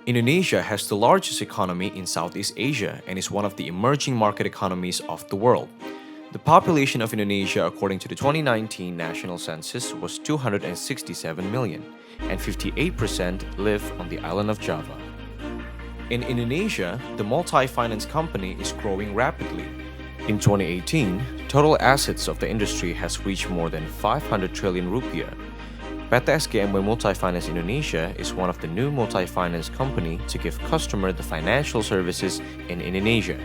Indonesia has the largest economy in Southeast Asia and is one of the emerging market economies of the world. The population of Indonesia, according to the 2019 national census, was 267 million, and 58% live on the island of Java. In Indonesia, the multi-finance company is growing rapidly. In 2018, total assets of the industry has reached more than 500 trillion rupiah. PT SGMW Multifinance Indonesia is one of the new multi-finance company to give customer the financial services in Indonesia.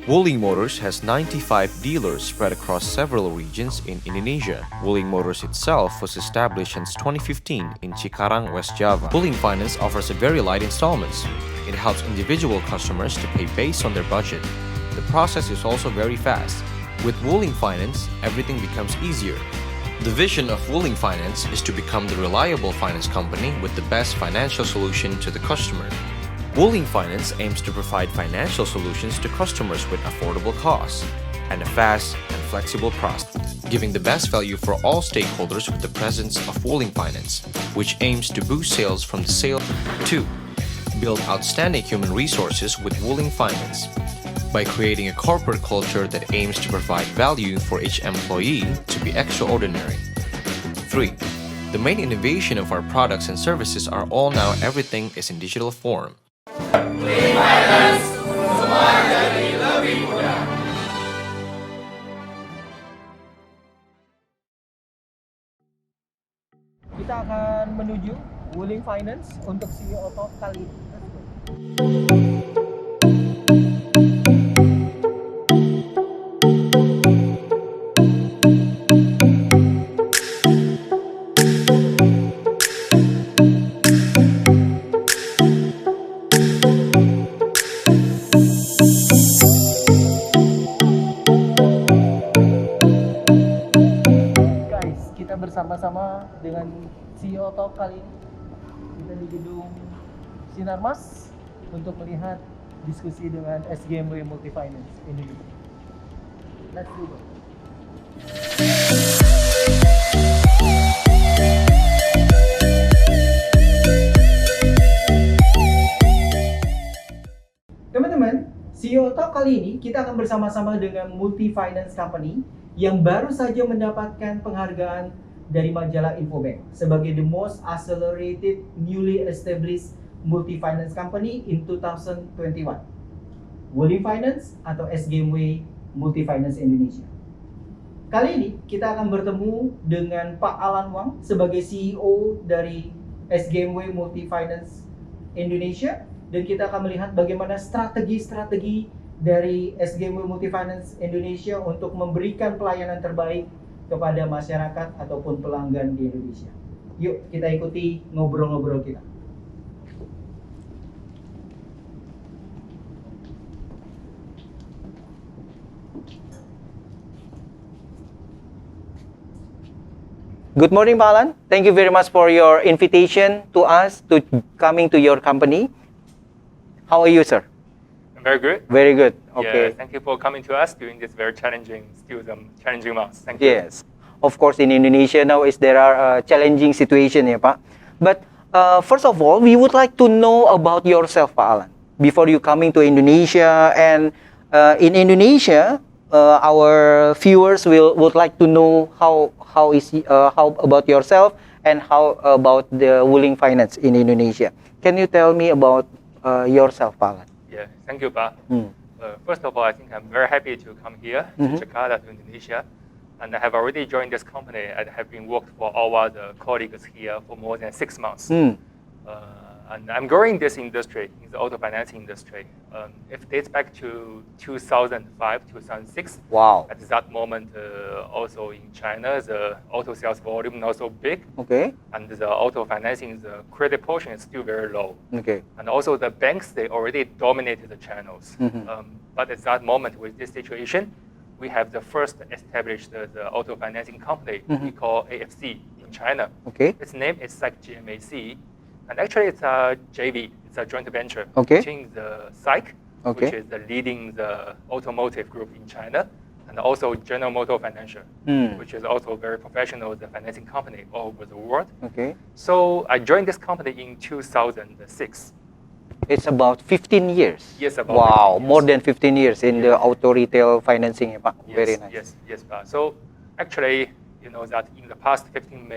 Wuling Motors has 95 dealers spread across several regions in Indonesia. Wuling Motors itself was established since 2015 in Cikarang, West Java. Wuling Finance offers a very light installments. It helps individual customers to pay based on their budget. The process is also very fast. With Wuling Finance, everything becomes easier. The vision of Wuling Finance is to become the reliable finance company with the best financial solution to the customer. Wuling Finance aims to provide financial solutions to customers with affordable costs and a fast and flexible process, giving the best value for all stakeholders with the presence of Wuling Finance, which aims to boost sales from the sale. 2. Build outstanding human resources with Wuling Finance by creating a corporate culture that aims to provide value for each employee to be extraordinary. 3. The main innovation of our products and services are all now everything is in digital form. Wuling Finance, semua jadi lebih mudah. Kita akan menuju Wuling Finance untuk CEO Talk kali ini. Bersama-sama dengan CEO Talk kali ini kita di gedung Sinarmas untuk melihat diskusi dengan SGMW Multifinance Indonesia. Let's do it. Teman-teman, CEO Talk kali ini kita akan bersama-sama dengan Multifinance Company yang baru saja mendapatkan penghargaan dari majalah Infobank sebagai the Most Accelerated Newly Established Multifinance Company in 2021. Wuling Finance atau SGMW Multifinance Indonesia. Kali ini kita akan bertemu dengan Pak Alan Wang sebagai CEO dari SGMW Multifinance Indonesia, dan kita akan melihat bagaimana strategi-strategi dari SGMW Multifinance Indonesia untuk memberikan pelayanan terbaik kepada masyarakat ataupun pelanggan di Indonesia. Yuk kita ikuti ngobrol-ngobrol kita. Good morning, Pak Alan. Thank you very much for your invitation to us to coming to your company. How are you, sir? I'm very good. Very good. Okay. Yeah, thank you for coming to us during this very challenging months. Thank you. Yes. Of course, in Indonesia now there are challenging situation, ya, Pak. But first of all, we would like to know about yourself, Pak Alan, before you coming to Indonesia. And in Indonesia, our viewers would like to know how about yourself and how about the Wuling Finance in Indonesia. Can you tell me about yourself, Pak Alan? Yeah, thank you, Pa. First of all, I think I'm very happy to come here to Jakarta, to Indonesia. And I have already joined this company and have been worked for our colleagues here for more than 6 months. And I'm growing this industry, in the auto financing industry. It dates back to 2005, 2006. Wow. At that moment, also in China, the auto sales volume not so big. Okay. And the auto financing, the credit portion is still very low. Okay. And also the banks, they already dominated the channels. But at that moment, with this situation, we have the first established the auto financing company we call AFC in China. Okay. Its name is SAIC GMAC. And actually, it's a JV, it's a joint venture Okay. between the SAIC Okay. which is leading the automotive group in China, and also General Motor Financial, which is also very professional, the financing company all over the world. Okay. So I joined this company in 2006. It's about 15 years. Yes, about wow, 15 years. more than 15 years in the auto retail financing, ya, Pak. Yes, Very nice. Yes. So actually, you know that in the past 15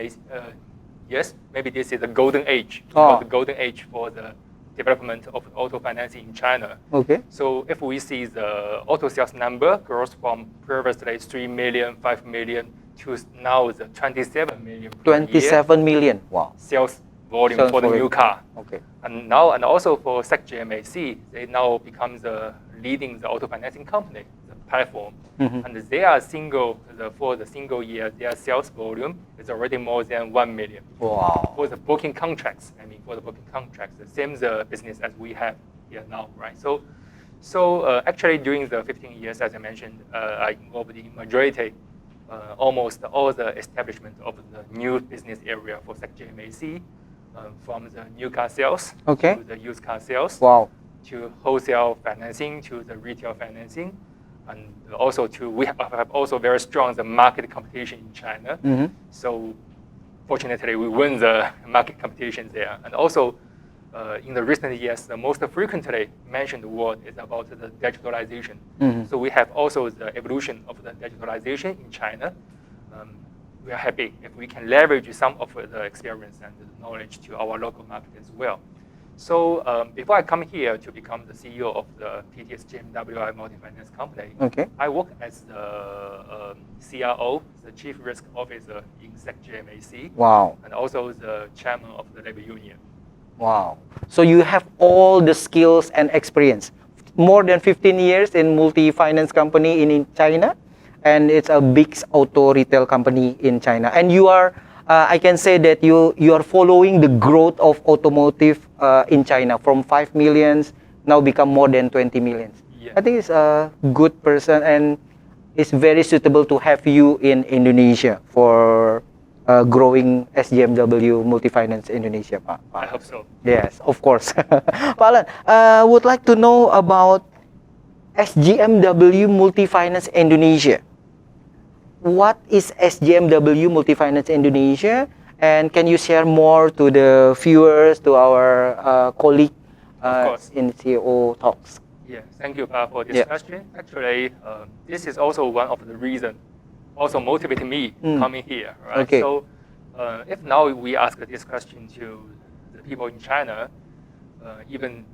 years, maybe this is the golden age, the golden age for the development of auto financing in China. Okay. So if we see the auto sales number grows from previously 3 million, 5 million to now the 27 million per 27 million. Wow. sales volume Sales for the new volume. car. Okay. And now, and also for SEC, they now become the leading the auto financing company, the platform. And they are for the single year, their sales volume is already more than 1 million. Wow. For the booking contracts, the same the business as we have here now, right? So actually during the 15 years, as I mentioned, I involved in majority, almost all the establishment of the new business area for SEC, from the new car sales to the used car sales, Wow. to wholesale financing, to the retail financing, and also we have also very strong the market competition in China. So fortunately, we win the market competition there. And also in the recent years, the most frequently mentioned word is about the digitalization. So we have also the evolution of the digitalization in China. We are happy if we can leverage some of the experience and the knowledge to our local market as well. So before I come here to become the CEO of the PTS GMWI Multi-Finance Company, I work as the CRO, the Chief Risk Officer in SEC. Wow. And also the Chairman of the Labor Union. Wow. So you have all the skills and experience. More than 15 years in multi-finance company in China. And it's a big auto retail company in China. And you are, I can say that you are following the growth of automotive in China from 5 millions now become more than 20 millions. Yeah. I think it's a good person and it's very suitable to have you in Indonesia for growing SGMW Multi-Finance Indonesia, Pak. I hope so. Yes, of course. Pak Alan, would like to know about SGMW Multi-Finance Indonesia. What is SGMW Multi-Finance Indonesia? And can you share more to the viewers, to our colleague in CEO Talks? Yeah, thank you, Pa, for this question. Actually, this is also one of the reasons also motivating me coming here. Right? Okay. So if now we ask this question to the people in China, even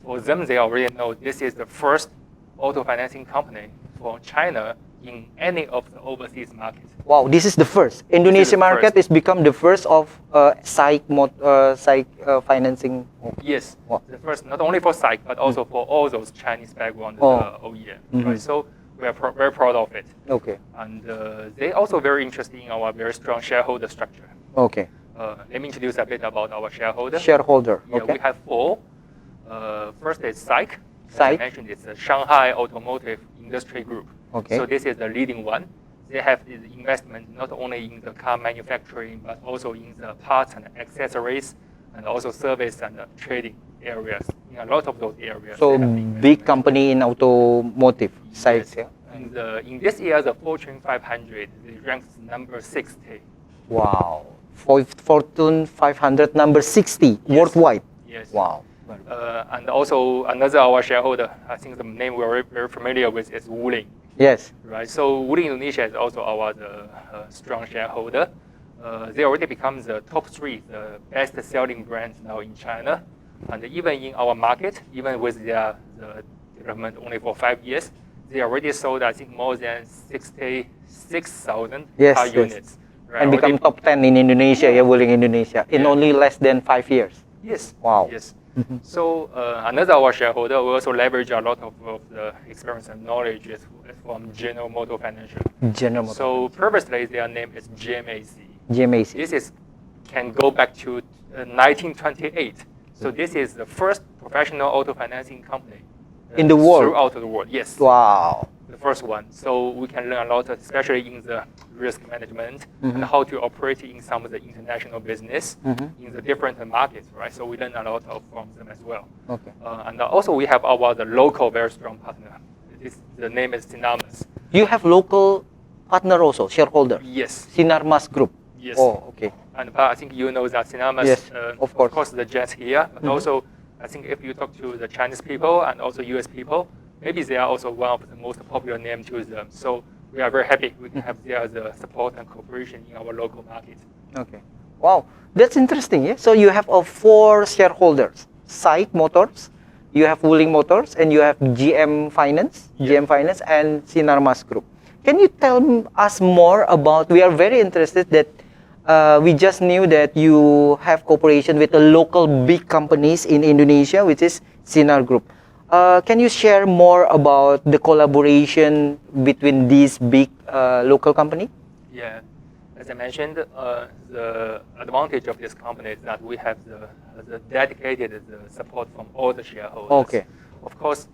for them, they already know this is the first auto financing company for China in any of the overseas markets. Wow, this is the first. Indonesia market is become the first of SAIC financing. Yes, wow. The first not only for SAIC but also for all those Chinese background OEM. Right? So we are very proud of it. Okay. And they also very interested in our very strong shareholder structure. Okay. Let me introduce a bit about our shareholder. Shareholder. Yeah, okay. We have four. First is SAIC. As SAIC. I mentioned, it's the Shanghai Automotive Industry Group. Okay. So this is the leading one. They have the investment not only in the car manufacturing, but also in the parts and accessories, and also service and trading areas. In a lot of those areas. So big company in automotive side. Yes. Yeah? In this year, the Fortune 500 ranks number 60. Wow. Fortune 500 number 60 worldwide. Yes. Wow. And also another our shareholder, I think the name we're very familiar with is Wuling. Yes. Right. So Wuling Indonesia is also our strong shareholder. They already become the top 3, the best-selling brands now in China, and even in our market, even with their development only for 5 years, they already sold I think more than 66,000 car units. Right? And become top 10 in Indonesia, Wuling Indonesia, in only less than 5 years. Yes. Wow. Yes. So another our shareholder, we also leverage a lot of the experience and knowledge is from General Motors Financial. General Motors. So previously their name is GMAC. GMAC. This can go back to 1928. So this is the first professional auto financing company in the world. Throughout the world. Yes. Wow. The first one. So we can learn a lot, especially in the risk management and how to operate in some of the international business in the different markets, right? So we learn a lot from them as well. Okay. And also we have the local very strong partner. The name is Sinarmas. You have local partner also, shareholder? Yes. Sinarmas Group? Yes. Oh, okay. And I think you know that Sinarmas, yes, of course, the Jets here, but also I think if you talk to the Chinese people and also US people, maybe they are also one of the most popular names to them. So we are very happy we can have their support and cooperation in our local market. Okay. Wow, that's interesting. Yeah. So you have 4 shareholders: SAIC Motors, you have Wuling Motors, and you have GM Finance, GM Finance, and Sinarmas Group. Can you tell us more about? We are very interested that we just knew that you have cooperation with the local big companies in Indonesia, which is Sinar Group. Can you share more about the collaboration between these big local companies? Yeah, as I mentioned, the advantage of this company is that we have the dedicated support from all the shareholders. Okay. Of course,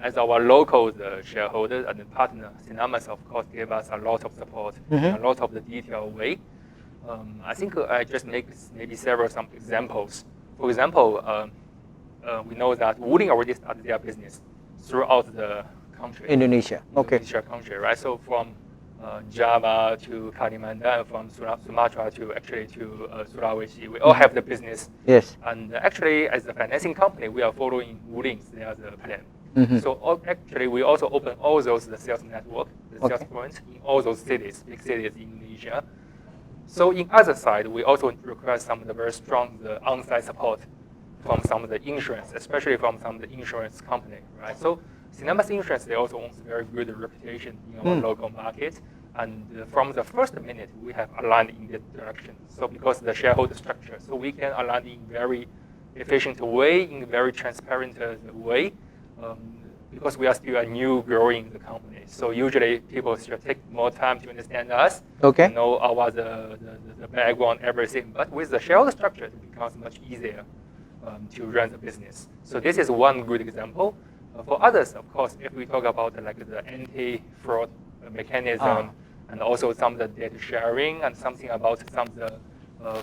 as our local shareholders and the partner, Sinarmas, of course, gave us a lot of support in a lot of the detailed way. I think I just make maybe some examples. For example, we know that Wuling already started their business throughout the country. Indonesia. Okay. Indonesia country, right? So from Java to Kalimantan, from Sumatra to Sulawesi, we all have the business. Yes. And actually, as a financing company, we are following Wuling's their plan. So actually, we also open all those sales network, the sales points in all those cities, big cities in Indonesia. So in other side, we also require some of the very strong on-site support from some of the insurance, especially from some of the insurance company, right? So Sinarmas Insurance, they also owns a very good reputation in our local market. And from the first minute, we have aligned in that direction. So because the shareholder structure, so we can align in very efficient way, in a very transparent way, because we are still a new growing the company. So usually people should take more time to understand us, Okay. know our the background, everything. But with the shareholder structure, it becomes much easier to run the business. So this is one good example. For others, of course, if we talk about the anti-fraud mechanism, and also some of the data sharing, and something about some of the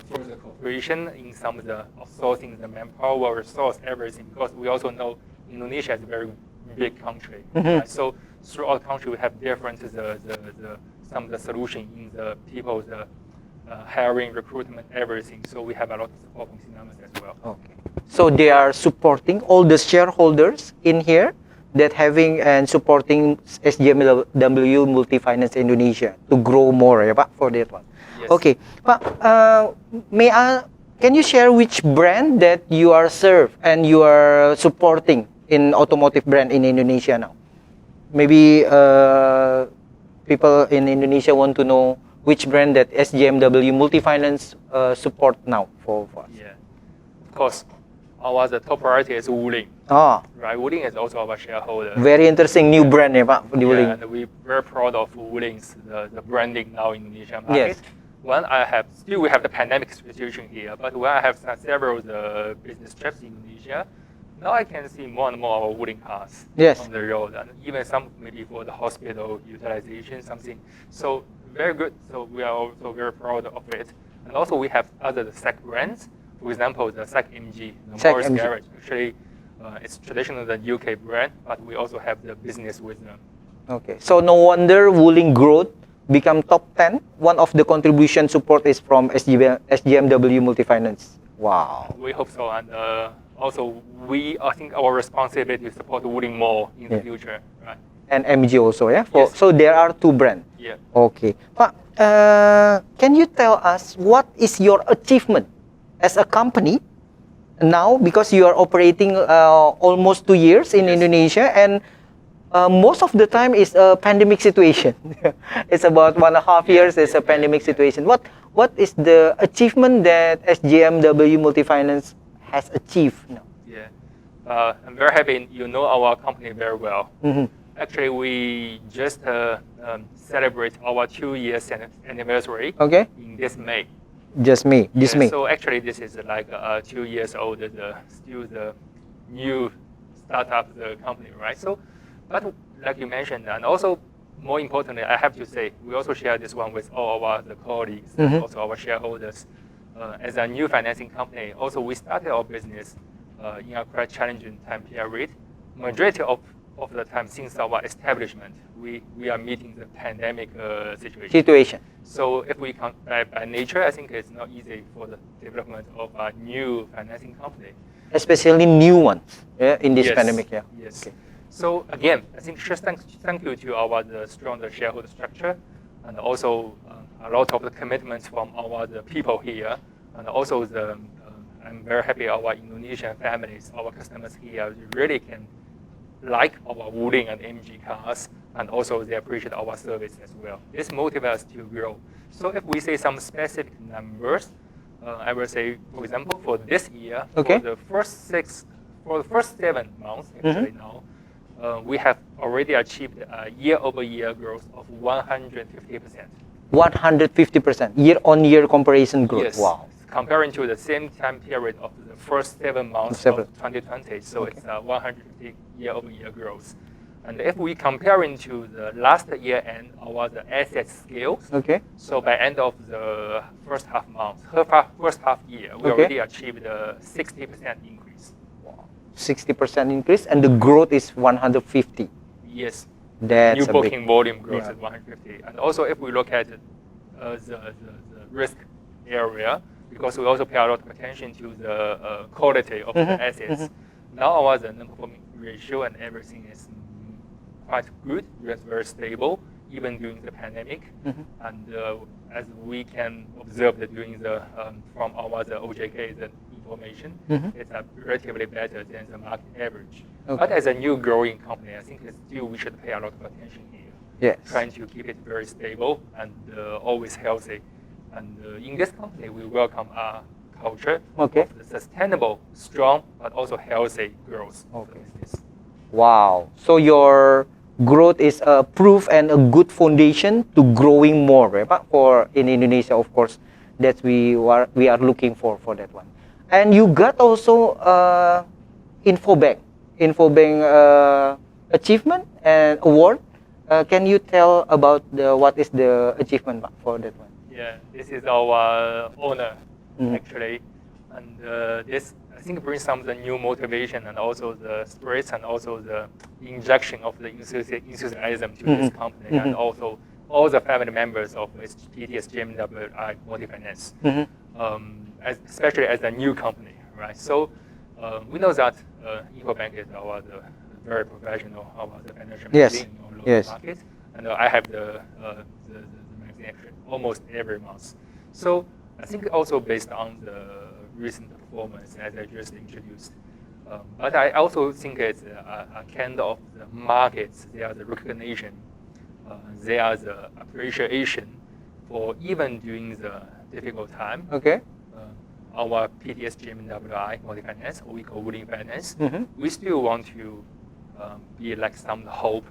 further cooperation in some of the outsourcing, the manpower, resource, everything, because we also know Indonesia is a very big country. Right? So throughout the country, we have different some of the solution in the people's hiring, recruitment, everything. So we have a lot of support from Sinarmas as well. Okay. So they are supporting all the shareholders in here that having and supporting SJMW Multifinance Indonesia to grow more, ya Pak, for that one. Yes. Okay, Pak, can you share which brand that you are serve and you are supporting in automotive brand in Indonesia now? Maybe people in Indonesia want to know which brand that SJMW Multifinance support now for us. Yeah, of course. The top priority is Wuling. Right, Wuling is also our shareholder. Very interesting new brand, ya Pak, for the Wuling. And we're very proud of Wuling's the branding now in Indonesia market. Yes. We have the pandemic situation here, but when I have several business trips in Indonesia, now I can see more and more of Wuling cars on the road, and even some maybe for the hospital utilization, something. So very good. So we are also very proud of it. And also we have other SAIC brands. For example, the SAIC MG, the Morris Garage. Actually, it's traditional the UK brand, but we also have the business with them. Okay. So no wonder Wuling growth become top 10. One of the contribution support is from SJMW Multifinance. Wow. We hope so, and also I think our responsibility is to support Wuling more in the future, right? And MG also, yeah. Yes. So there are 2 brands. Yeah. Okay. Pak, can you tell us what is your achievement as a company now, because you are operating almost 2 years in Indonesia, and most of the time is a pandemic situation. It's about 1.5 years is a pandemic situation. What is the achievement that SJMW Multifinance has achieved now? Yeah, I'm very happy you know our company very well. Actually, we just celebrate our 2 years anniversary in this May. Just May. May. So actually, this is like 2 years old, still the new startup company, right? So, but like you mentioned, and also more importantly, I have to say, we also share this one with all of our the colleagues, and also our shareholders. As a new financing company, also we started our business in a quite challenging time period. Majority of the time since our establishment, we are meeting the pandemic situation. So if we come by nature, I think it's not easy for the development of a new financing company. Especially new ones, yeah, in this pandemic, yeah. Yes. Okay. So again, I think just thank you to our the stronger shareholder structure, and also a lot of the commitments from our the people here, and also the I'm very happy our Indonesian families, our customers here really can like our Wuling and MG cars, and also they appreciate our service as well. This motivates us to grow. So if we say some specific numbers, I will say, for example, for this year, for the first 7 months, actually now, we have already achieved a year-over-year growth of 150%. 150% year-on-year comparison growth. Yes. Wow. Comparing to the same time period of the first 7 months of 2020, so it's a 150 year-over-year growth. And if we compare into the last year and our the asset scales, so by end of the first half year, we already achieved a 60% increase. Wow. 60% increase, and the growth is 150. Yes. That's new booking volume growth is 150. And also if we look at the risk area, because we also pay a lot of attention to the quality of the assets. Now our the non-performing ratio and everything is quite good, it's very stable, even during the pandemic. And as we can observe that during the from our the OJK the information, it's relatively better than the market average. But as a new growing company, I think still we should pay a lot of attention here. Yes. Trying to keep it very stable and always healthy. And in this company, we welcome our culture of the sustainable, strong, but also healthy growth of the business. Wow. So your growth is a proof and a good foundation to growing more, right? But for in Indonesia, of course, that we are looking for that one. And you got also Infobank achievement and award. Can you tell about what is the achievement for that one? Yeah, this is our honor, actually. And this, I think, brings some of the new motivation and also the spirits and also the injection of the enthusiasm to this company and also all the family members of PTS GMWI Multifinance, especially as a new company, right? So we know that Infobank is our very professional the financial magazine on local market, and I have the magazine actually almost every month. So I think also based on the recent performance as I just introduced, but I also think it's a kind of the markets, they are the recognition, they are the appreciation for even during the difficult time. Our PTS GMWI Multifinance, or we call Wuling Finance, we still want to be like some hope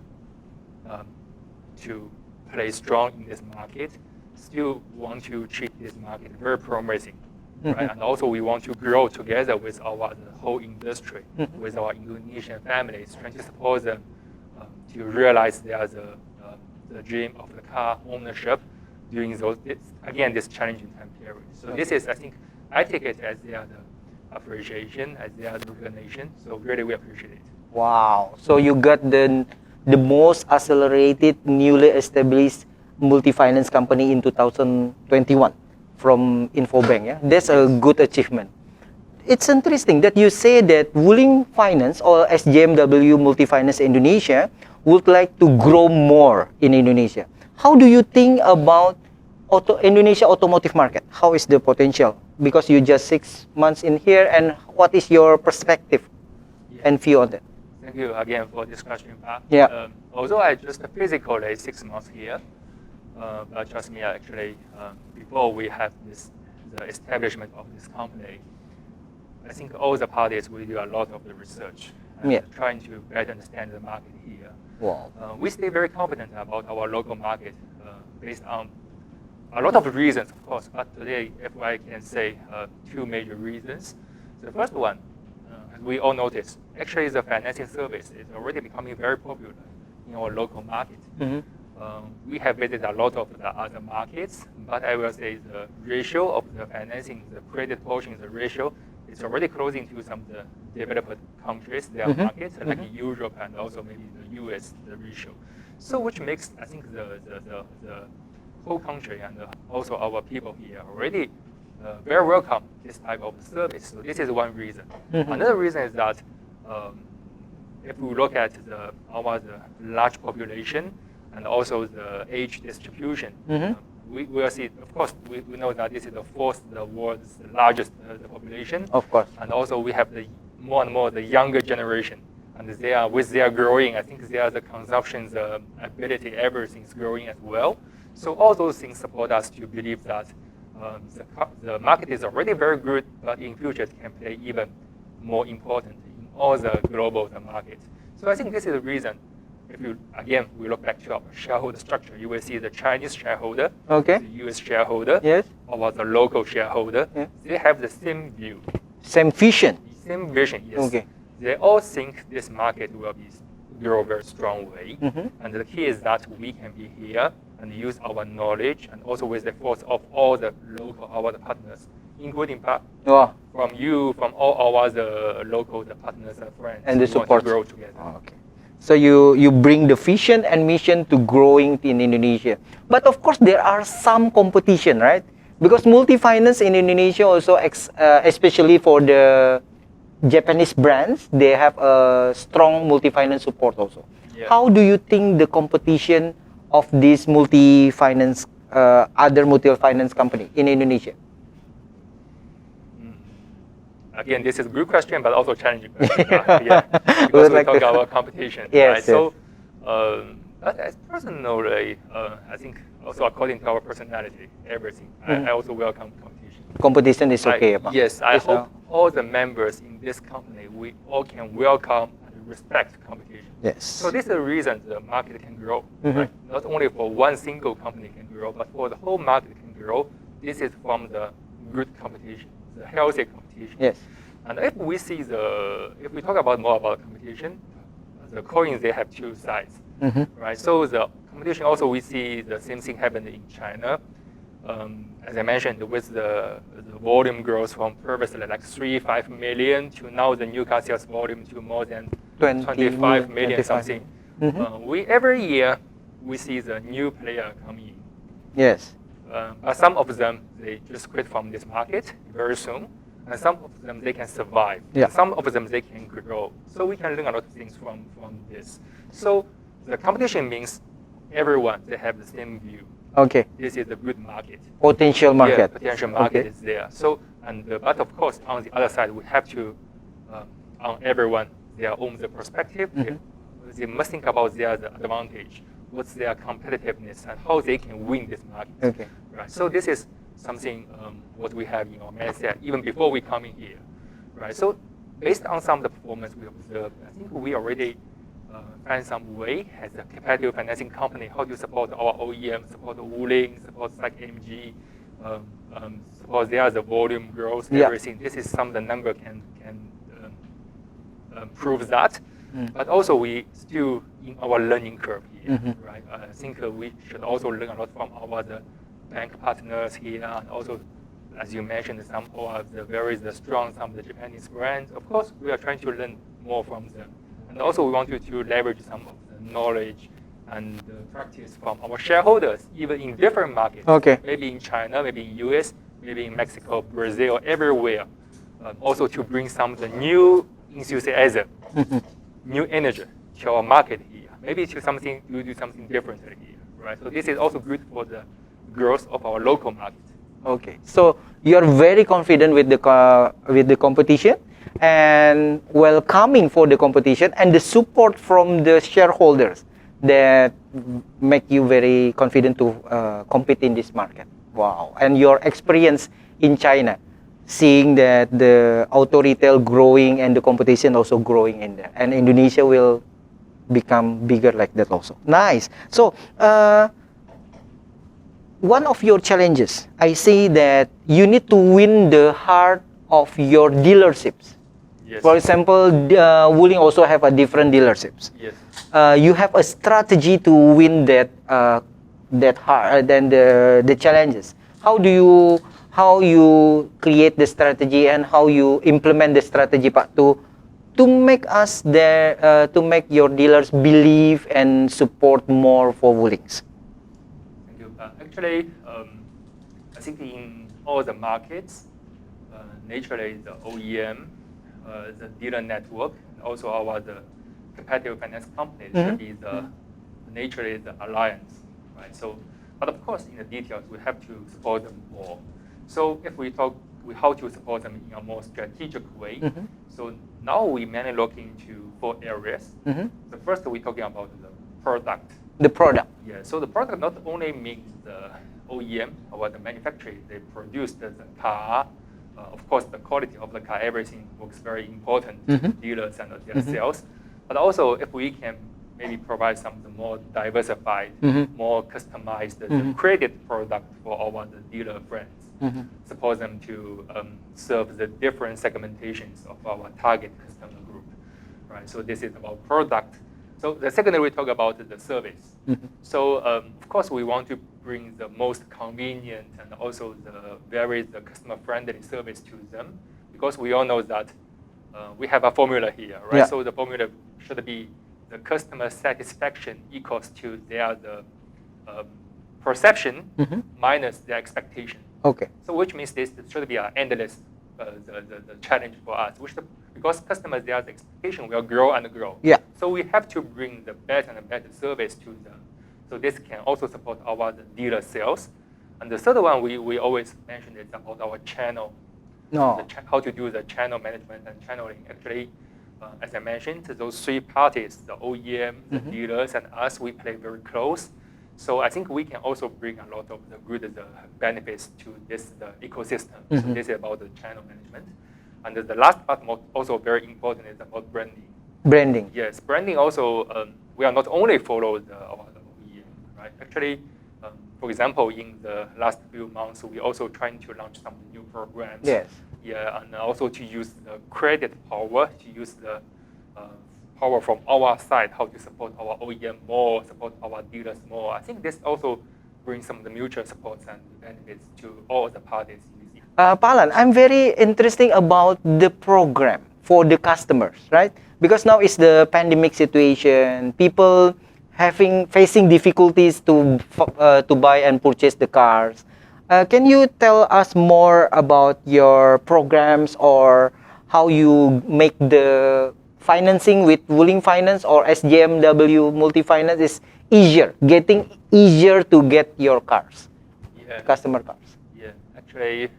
to play strong in this market, still want to treat this market very promising, right? And also we want to grow together with the whole industry, with our Indonesian families, trying to support them to realize their the dream of the car ownership during this challenging time period. So this is, I think, I take it as the appreciation, as the recognition. So really we appreciate it. Wow. So you got the most accelerated, newly established multi-finance company in 2021 from Infobank. Yeah, that's a good achievement. It's interesting that you say that Wuling Finance or SJMW Multifinance Indonesia would like to grow more in Indonesia. How do you think about Indonesia automotive market? How is the potential? Because you just 6 months in here, and what is your perspective and view on that? Thank you again for this question, Park. Yeah. Although I just physically 6 months here, but trust me, actually, before we have the establishment of this company, I think all the parties we do a lot of the research and trying to better understand the market here. Wow. We stay very confident about our local market based on a lot of reasons, of course. But today, if I can say 2 major reasons, the first one, as we all notice, actually the financing service is already becoming very popular in our local market. We have visited a lot of the other markets, but I will say the ratio of the financing, the credit portion, the ratio is already closing to some of the developed countries, their markets, like Europe and also maybe the US, the ratio. So which makes, I think, the whole country and also our people here already very welcome this type of service. So this is one reason. Another reason is that if we look at the large population and also the age distribution, we will see, of course, we know that this is the world's largest population. Of course. And also we have the more and more the younger generation. And with their growing, I think the consumption, the ability, everything is growing as well. So all those things support us to believe that the market is already very good, but in future it can play even more important in all the global markets. So I think this is the reason. If we look back to our shareholder structure, you will see the Chinese shareholder, the US shareholder, or the local shareholder. They have the same view. Same vision. Same vision, yes. They all think this market will grow very strong way. And the key is that we can be here and use our knowledge and also with the force of all the local our partners, including from you, from all our local partners and friends, and the support to grow together. So you bring the vision and mission to growing in Indonesia. But of course there are some competition, right? Because multi-finance in Indonesia also, especially for the Japanese brands, they have a strong multi-finance support also. How do you think the competition of this multi-finance, other multi-finance company in Indonesia? Again, this is a good question, but also challenging question. Because we talk about competition. Right? So, but as personally, I think also according to our personality, everything, I also welcome competition. Competition is okay. Yes, I hope all the members in this company, we all can welcome and respect competition. Yes. So this is the reason the market can grow. Right? Not only for one single company can grow, but for the whole market can grow. This is from the good competition, the healthy competition. Yes. And if we talk about more about competition, the coins, they have two sides, right? So the competition also, we see the same thing happen in China. As I mentioned, with the volume growth from previously like 3-5 million to now the new car sales volume to more than 25 million something. Every year we see the new player coming in. Yes. But some of them, they just quit from this market very soon. And some of them, they can survive. Some of them, they can grow. So we can learn a lot of things from this. So the competition means everyone, they have the same view. This is a good market. Potential market. Potential market is there. So, but of course, on the other side, we have to, on everyone, their own perspective. They must think about their advantage, what's their competitiveness, and how they can win this market. Right. So this is something what we have in our mindset even before we come in here, right? So based on some of the performance we observed, I think we already find some way as a competitive financing company how to support our OEM, support the Wuling, support like AMG, support the volume growth, everything. This is some of the number can prove that. But also we still in our learning curve here, right? I think we should also learn a lot from our bank partners here, and also, as you mentioned, some of the very strong, some of the Japanese brands. Of course, we are trying to learn more from them. And also we want to leverage some of the knowledge and the practice from our shareholders, even in different markets. Maybe in China, maybe in US, maybe in Mexico, Brazil, everywhere. Also to bring some of the new enthusiasm, new energy to our market here. Maybe to do something differently here, right? So this is also good for the growth of our local market. So you are very confident with the competition and welcoming for the competition and the support from the shareholders that make you very confident to compete in this market. Wow. And your experience in China, seeing that the auto retail growing and the competition also growing in there, and Indonesia will become bigger like that also. Nice. So one of your challenges, I see that you need to win the heart of your dealerships. Yes. For example, Wuling also have a different dealerships. Yes. You have a strategy to win that than the challenges. How you create the strategy and how you implement the strategy, Pak, to make us there to make your dealers believe and support more for Wulings? Thank you. Actually, I think in all the markets, naturally the OEM, the dealer network, and also the competitive finance companies should be naturally the alliance, right? So, but of course, in the details, we have to support them more. So if we talk how to support them in a more strategic way, so now we mainly look into 4 areas. The first, we're talking about the product. The product. Yeah, so the product not only means the OEM or the manufacturer, they produce the car. Of course, the quality of the car, everything works very important to dealers and their sales. But also, if we can maybe provide some more diversified, more customized credit product for our the dealer friends, support them to serve the different segmentations of our target customer group, right? So this is about product. So the second, we talk about the service. So of course, we want to bring the most convenient and also the customer-friendly service to them, because we all know that we have a formula here, right? Yeah. So the formula should be the customer satisfaction equals to their perception minus their expectation. Okay. So which means this should be an endless the challenge for us, because customers, their expectation will grow and grow. Yeah. So we have to bring the better and better service to them. So this can also support our dealer sales. And the third one, we always mention is about our channel. No. How to do the channel management and channeling. Actually, as I mentioned, those 3 parties, the OEM, the dealers, and us, we play very close. So I think we can also bring a lot of the good benefits to this ecosystem. So this is about the channel management. And the last part, also very important, is about branding. Branding. Yes, branding also, we are not only follow our OEM, right? Actually, for example, in the last few months, we also trying to launch some new programs. Yes. Yeah, and also to use the credit power, to use the power from our side, how to support our OEM more, support our dealers more. I think this also brings some of the mutual supports and benefits to all the parties. Pak Alan, I'm very interested about the program for the customers, right? Because now it's the pandemic situation, people facing difficulties to buy and purchase the cars. Can you tell us more about your programs or how you make the financing with Wuling Finance or SJMW Multifinance is getting easier to get your cars, customer cars? Yeah, actually,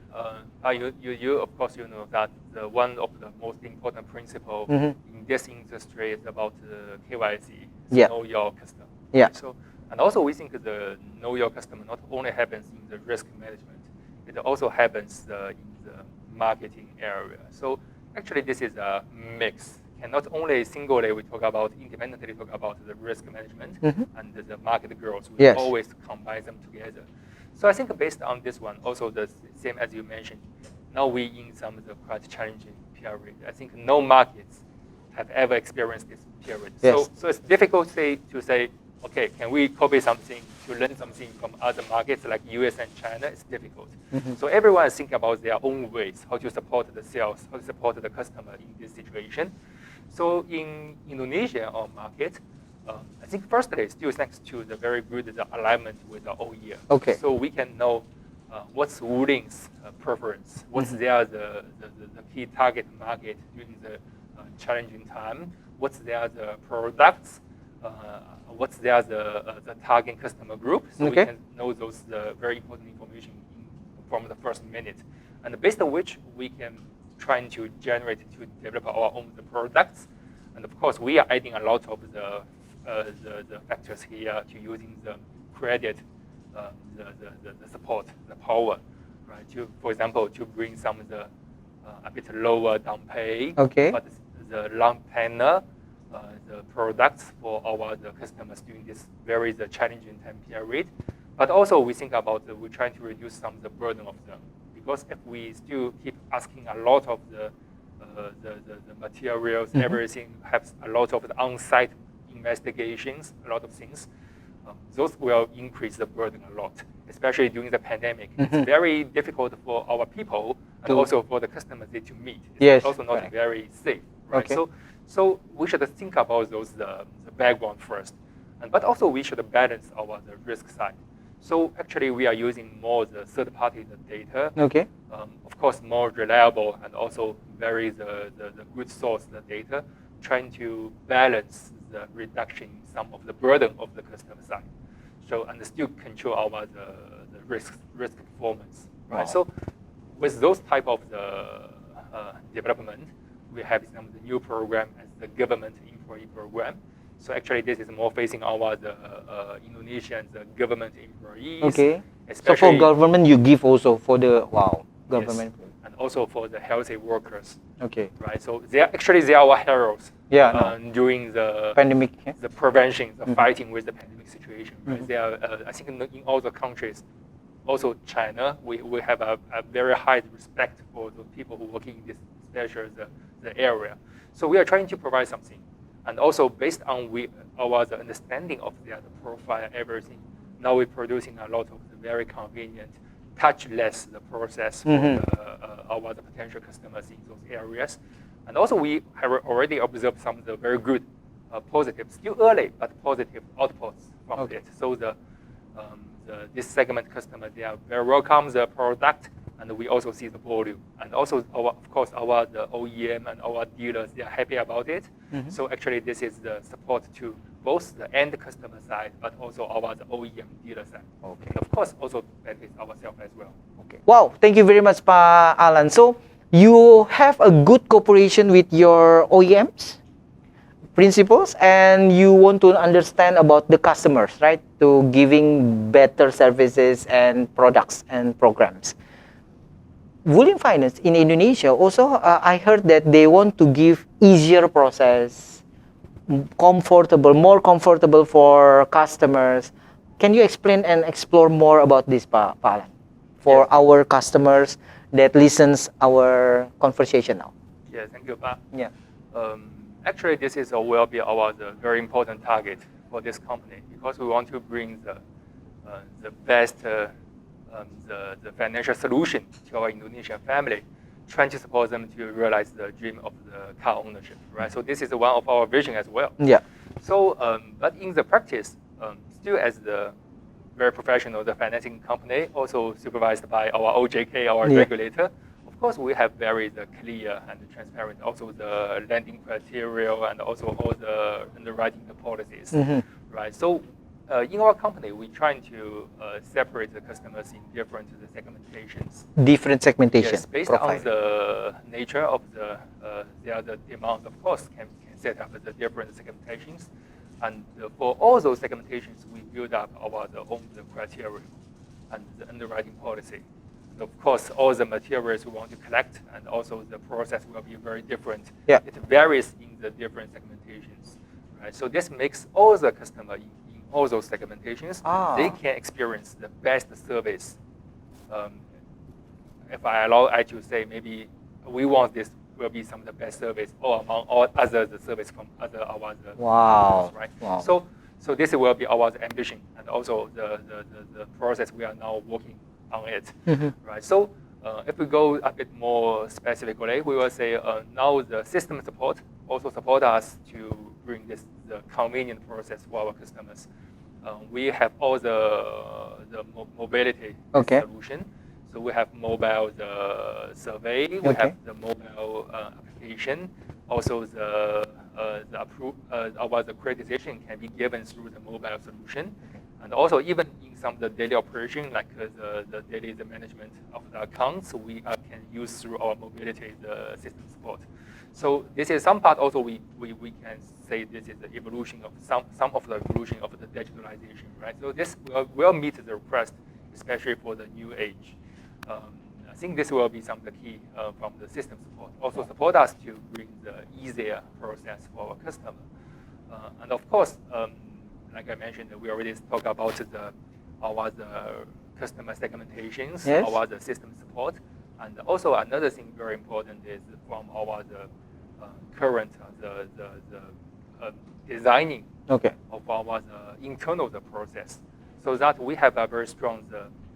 you of course you know that one of the most important principles in this industry is about the KYC, know your customer. Yeah. So, and also we think the know your customer not only happens in the risk management, it also happens in the marketing area. So actually, this is a mix. And not only singly we talk about, independently talk about the risk management and the market growth. We always combine them together. So I think based on this one, also the same as you mentioned, now we in some of the quite challenging period. I think no markets have ever experienced this period. Yes. So it's difficult to say, okay, can we copy something, to learn something from other markets like US and China? It's difficult. So everyone is thinking about their own ways, how to support the sales, how to support the customer in this situation. So in Indonesia, our market, I think firstly, still thanks to the very good alignment with the OEM. Okay. So we can know what's Wuling's preference, what's the key target market during the challenging time, what's the products, what's the target customer group. So we can know those very important information from the first minute, and based on which we can trying to generate to develop our own products. And of course, we are adding a lot of the factors here to using the credit, the support, the power, right? For example, to bring some of the a bit lower down pay, but the long tenor, the products for the customers during this very challenging time period. But also we think about we're trying to reduce some of the burden of them, because if we still keep asking a lot of the the materials, everything, have a lot of the on-site investigations, a lot of things. Those will increase the burden a lot, especially during the pandemic. It's very difficult for our people and also for the customers to meet. It's also not very safe, right? Okay. So we should think about those the background first, but also we should balance the risk side. So actually, we are using more the third-party data. Okay. Of course, more reliable and also very the good source the data, trying to balance the reduction in some of the burden of the customer side. So and still control our the risk performance, right? Wow. So with those type of the development, we have some of the new program as the government employee program. So actually, this is more facing our Indonesian government employees. Okay. So Especially, for government, you give also for the government. yes, and also for the healthy workers, Okay. right? So they are our heroes. Yeah. During the Pandemic. Yeah? the prevention, the fighting with the pandemic situation, right? They are, I think, in all the countries, also China, we have a very high respect for the people who working in this special the area. So we are trying to provide something. And also based on our understanding of the profile, everything, now we're producing a lot of the very convenient, touchless the process for our potential customers in those areas. And also we have already observed some of the very good, positive, still early, but positive outputs from it. So this segment customer, they are very welcome the product, and we also see the volume. And also, of course, the OEM and our dealers, they are happy about it. So actually, this is the support to both the end customer side, but also the OEM dealer side. Okay. And of course, also benefits ourselves as well. Okay. Wow, thank you very much, Pa Alan. So you have a good cooperation with your OEMs, principals, and you want to understand about the customers, right? To giving better services and products and programs. Wuling Finance in Indonesia also, I heard that they want to give easier process, more comfortable for customers. Can you explain and explore more about this, Pa Alan, for our customers that listens our conversation now? Yeah, thank you, Pa. Yeah. Actually, this will be our very important target for this company, because we want to bring the best the financial solution to our Indonesian family, trying to support them to realize the dream of the car ownership, right? So this is one of our vision as well. Yeah. So, but in the practice, still as the very professional, the financing company, also supervised by our OJK, our regulator, of course, we have very clear and transparent, also the lending criteria and also all the underwriting policies, right? So in our company, we're trying to separate the customers in different segmentations. Different segmentation. Yes, based profile. on the nature of the demand, of course, can set up the different segmentations. And for all those segmentations, we build up our own criteria and the underwriting policy. And of course, all the materials we want to collect and also the process will be very different. Yeah. It varies in the different segmentations, right? So this makes all the customer in all those segmentations, they can experience the best service. If I allow I to say, maybe we want this will be some of the best service or among all other the service from other our right? Wow. So this will be our ambition and also the process we are now working on it, right? So if we go a bit more specifically, we will say now the system support also support us to bring the convenient process for our customers. We have all the mobility solution. So we have mobile survey, we have the mobile application, also the accreditation can be given through the mobile solution, and also even in some of the daily operation like the daily management of the accounts, we can use through our mobility system support. So this is some part also we can say this is the evolution of some of the evolution of the digitalization, right? So this will meet the request, especially for the new age. I think this will be some of the key from the system support. Also support us to bring the easier process for our customer. And of course, like I mentioned, we already talked about our customer segmentations, our system support. And also another thing very important is from our current designing Okay. of our internal process, so that we have a very strong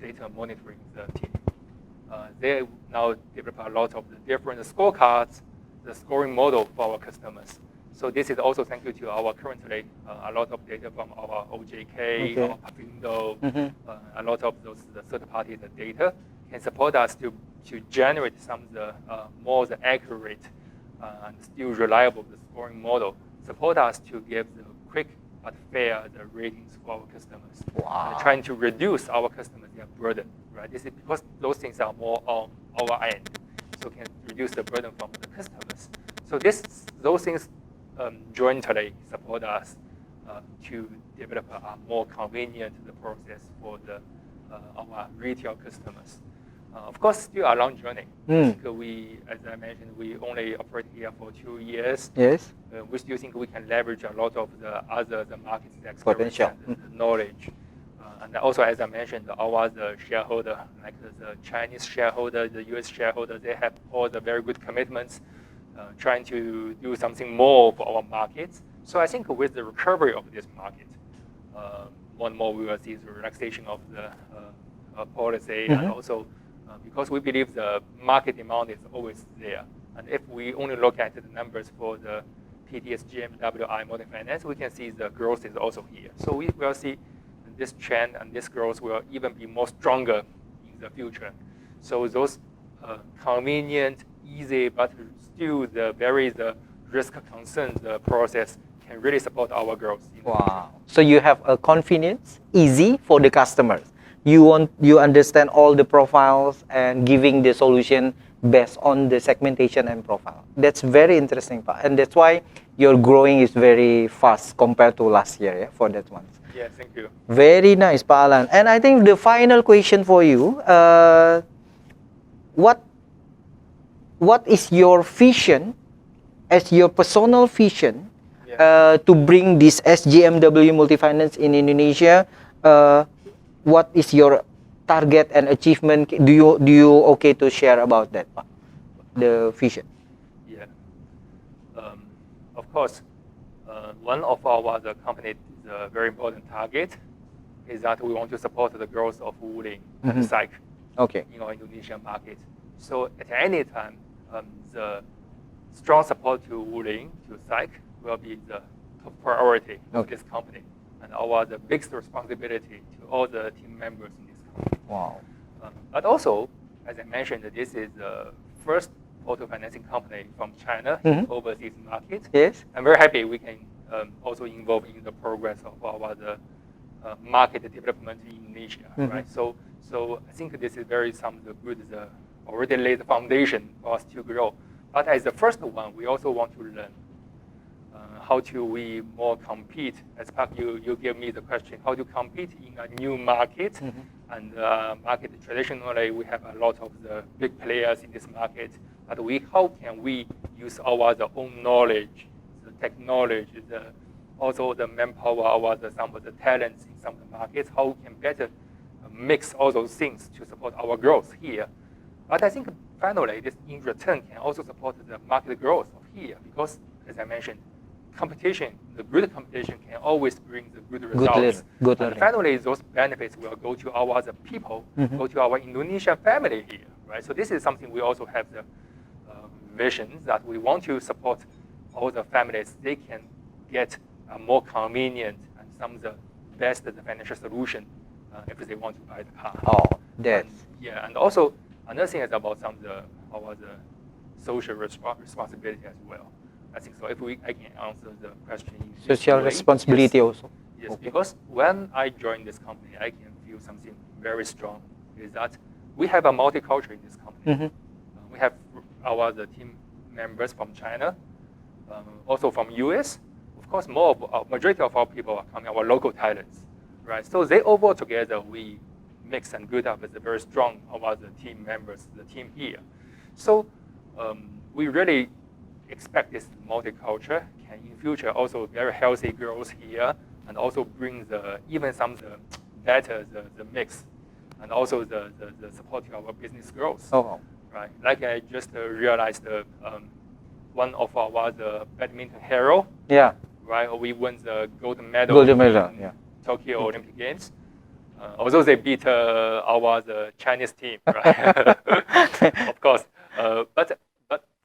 data monitoring team. They now develop a lot of the different scorecards, the scoring model for our customers. So this is also thank you to our currently a lot of data from our OJK, our Papindo, a lot of those third-party data can support us to generate some of the more accurate and still reliable scoring model, support us to give the quick but fair ratings for our customers. Wow. And trying to reduce our customers' burden, right? This is because those things are more on our end, so can reduce the burden from the customers. So those things jointly support us to develop a more convenient process for our retail customers. Of course, still a long journey. I think we, as I mentioned, we only operate here for 2 years. Yes. We still think we can leverage a lot of the market experience Potential. and the knowledge. And also, as I mentioned, our shareholder, like the Chinese shareholder, the US shareholder, they have all the very good commitments, trying to do something more for our markets. So I think with the recovery of this market, more and more we will see the relaxation of the policy, and also because we believe the market demand is always there. And if we only look at the numbers for the PTS GMWI multi-finance, we can see the growth is also here. So we will see this trend and this growth will even be more stronger in the future. So those convenient, easy, but still the risk concern process can really support our growth. Wow. So you have a convenience, easy for the customers. You understand all the profiles and giving the solution based on the segmentation and profile. That's very interesting, Pak. And that's why your growing is very fast compared to last year, yeah, for that one. Yeah, thank you. Very nice, Pak Alan. And I think the final question for you, what is your vision, as your personal vision, to bring this SGMW Multifinance in Indonesia? What is your target and achievement? Do you okay to share about that, Pak? The vision. Yeah. Of course, one of our company's very important target is that we want to support the growth of Wuling SAIC in our Indonesian market. So at any time, the strong support to Wuling, to SAIC, will be the top priority of this company, and the biggest responsibility to all the team members in this company. Wow. But also, as I mentioned, this is the first auto financing company from China in overseas market. Yes. I'm very happy we can also involve in the progress of our market development in Indonesia, right? So I think this is very good already laid the foundation for us to grow. But as the first one, we also want to learn how to we more compete. As Park, you gave me the question, how to compete in a new market. And market traditionally, we have a lot of the big players in this market. But how can we use our own knowledge, the technology, also the manpower, some of the talents in some of the markets, how we can better mix all those things to support our growth here. But I think finally, this in return can also support the market growth of here, because as I mentioned, competition, the good competition can always bring the good results. And finally, those benefits will go to our other people, go to our Indonesian family here, right? So this is something we also have the vision that we want to support all the families. They can get a more convenient and some of the best financial solution if they want to buy the car. And also another thing is about some of our social responsibility as well. I think so. If I can answer the question in social responsibility also. Yes, because when I joined this company, I can feel something very strong. Is that we have a multicultural in this company. We have the team members from China, also from US. Of course, majority of our people are coming our local talents, right? So they all work together. We mix and build up as a very strong the team members, the team here. So we really expect this multicultural can in future also very healthy growth here, and also bring even some better the mix, and also the support to our business growth. right? Like I just realized one of our the badminton hero, Yeah. right? We won the gold medal. Golden medal, in yeah. Tokyo Olympic Games. Although they beat our the Chinese team, right? Of course. But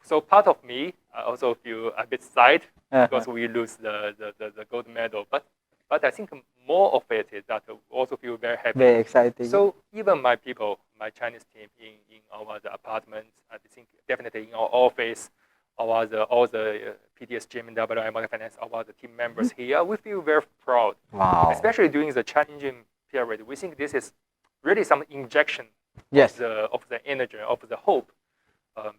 so part of me I also feel a bit sad because we lose the gold medal. But I think more of it is that I also feel very happy. Very exciting. So even my people, my Chinese team in our the apartments, I think definitely in our office, all the PTS gym and WI Finance, our the team members here, we feel very proud. Wow. Especially during the challenging period, we think this is really some injection Yes. of the energy, of the hope,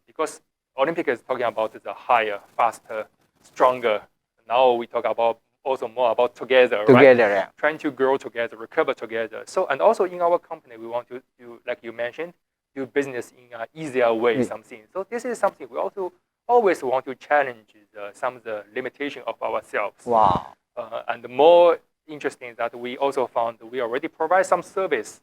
because Olympic is talking about the higher, faster, stronger. Now we talk about also more about together, right? Together, yeah. Trying to grow together, recover together. So, and also in our company, we want to do, like you mentioned, do business in an easier way, something. So this is something we also always want to challenge some of the limitation of ourselves. Wow. And the more interesting is that we also found we already provide some service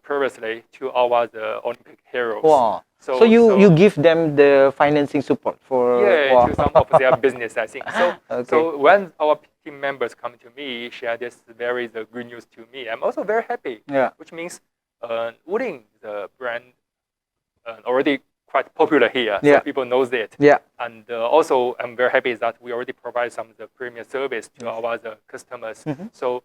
previously to our the Olympic heroes. Wow. So you give them the financing support for to some of their business, I think. So Okay. so when our team members come to me, share this very the good news to me, I'm also very happy. Yeah. Which means Wuling, the brand, already quite popular here. Yeah. So people knows it. Yeah. And also I'm very happy that we already provide some of the premium service to our the customers. So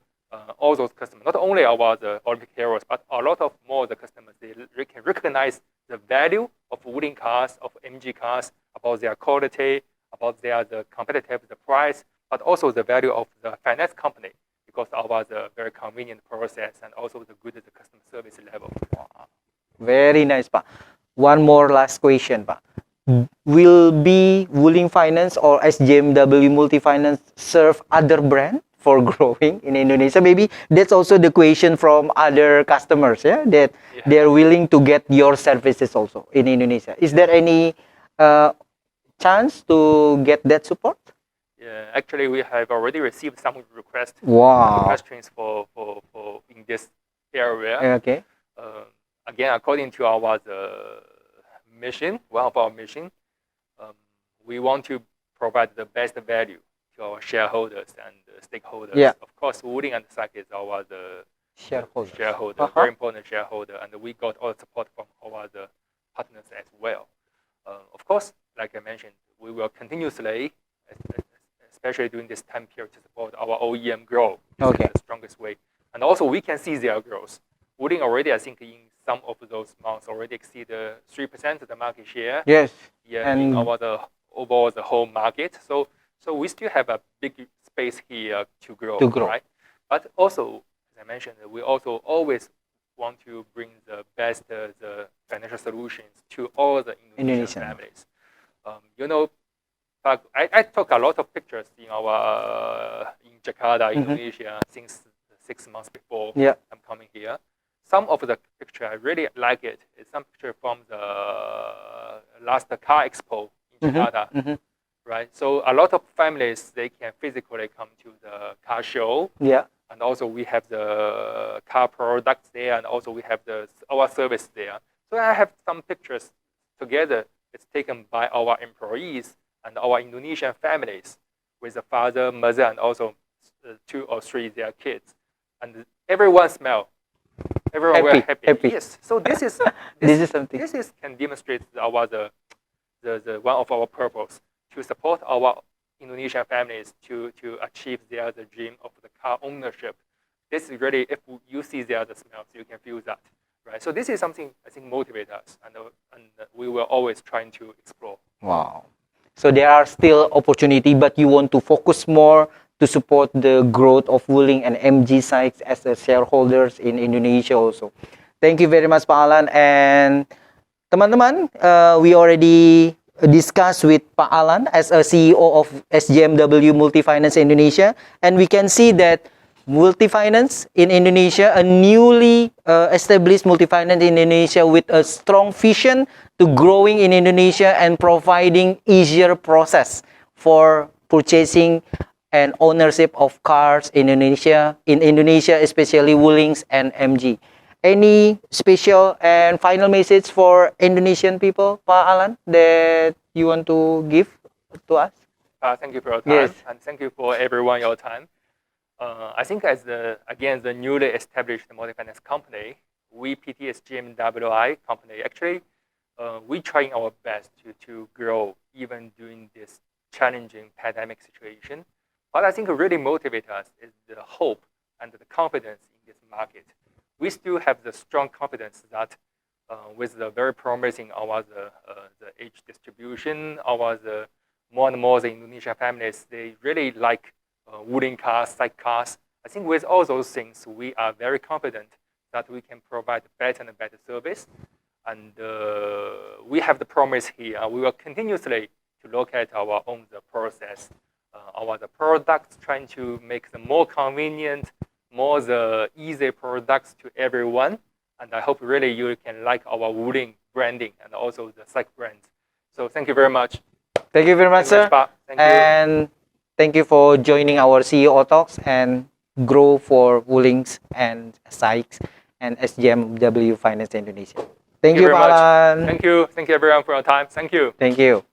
all those customers, not only our the Olympic heroes, but a lot of more the customers, they can recognize the value of Wuling cars, of MG cars, about their quality, about their the competitive the price, but also the value of the finance company because of our the very convenient process and also the good the customer service level. Very nice, Pak. One more last question, Pak. Will be Wuling Finance or SJMW Multifinance serve other brand for growing in Indonesia? Maybe that's also the question from other customers, yeah, that they're willing to get your services also in Indonesia. Is there any chance to get that support? Yeah, actually we have already received some requests, Wow. questions for in this area. Okay. Again, according to our mission, one of our mission, we want to provide the best value to our shareholders and stakeholders. Yeah. Of course, Wuling and SAC is our Shareholder. very important shareholder, and we got all the support from our partners as well. Of course, like I mentioned, we will continuously, especially during this time period, to support our OEM growth. This Okay. is the strongest way. And also, we can see their growth. Wuling already, I think, in some of those months already exceed 3% of the market share. Yes. Yeah, And in our overall the whole market. So we still have a big space here to grow. Right? But also, as I mentioned, we also always want to bring the best the financial solutions to all the Indonesian families. You know, I took a lot of pictures in in Jakarta, Indonesia, since 6 months before I'm coming here. Some of the picture I really like it. It's some picture from the last car expo in Jakarta, right? So a lot of families, they can physically come to the car show. Yeah. And also we have the car products there, and also we have our service there. So I have some pictures together. It's taken by our employees and our Indonesian families with the father, mother, and also 2 or 3 their kids. And everyone smile. Everyone were happy. Yes. So this is something. This can demonstrate our the one of our purpose to support our Indonesian families to achieve the dream of the car ownership. This is really, if you see the smiles, you can feel that, right? So this is something I think motivates us, and we will always trying to explore. Wow. So there are still opportunity, but you want to focus more to support the growth of Wuling and MG sites as a shareholders in Indonesia also. Thank you very much, Pak Alan. And teman-teman, we already discussed with Pak Alan as a CEO of SJMW Multifinance Indonesia, and we can see that Multifinance in Indonesia, a newly established multifinance in Indonesia with a strong vision to growing in Indonesia and providing easier process for purchasing and ownership of cars in Indonesia, especially Wulings and MG. Any special and final message for Indonesian people, Pak Alan, that you want to give to us? Thank you for your time, Yes. and thank you for everyone your time. I think as the newly established multi-finance company, we PTS GMWI company, actually, we trying our best to grow even during this challenging pandemic situation. But I think really motivate us is the hope and the confidence in this market. We still have the strong confidence that with the very promising our the age distribution, our the more and more the Indonesian families, they really like Wuling cars, side cars. I think with all those things, we are very confident that we can provide better and better service. And we have the promise here. We will continuously to look at our own the process, our the products, trying to make them more convenient, more the easy products to everyone. And I hope really you can like our Wuling branding and also the side brands. So thank you very much. Thank you very much, Thank you, sir. Pak. Thank you. And thank you for joining our CEO Talks and grow for Wulings and Sykes and SGMW Finance Indonesia. Thank you, very Pak much. Alan. Thank you. Thank you everyone for your time. Thank you. Thank you.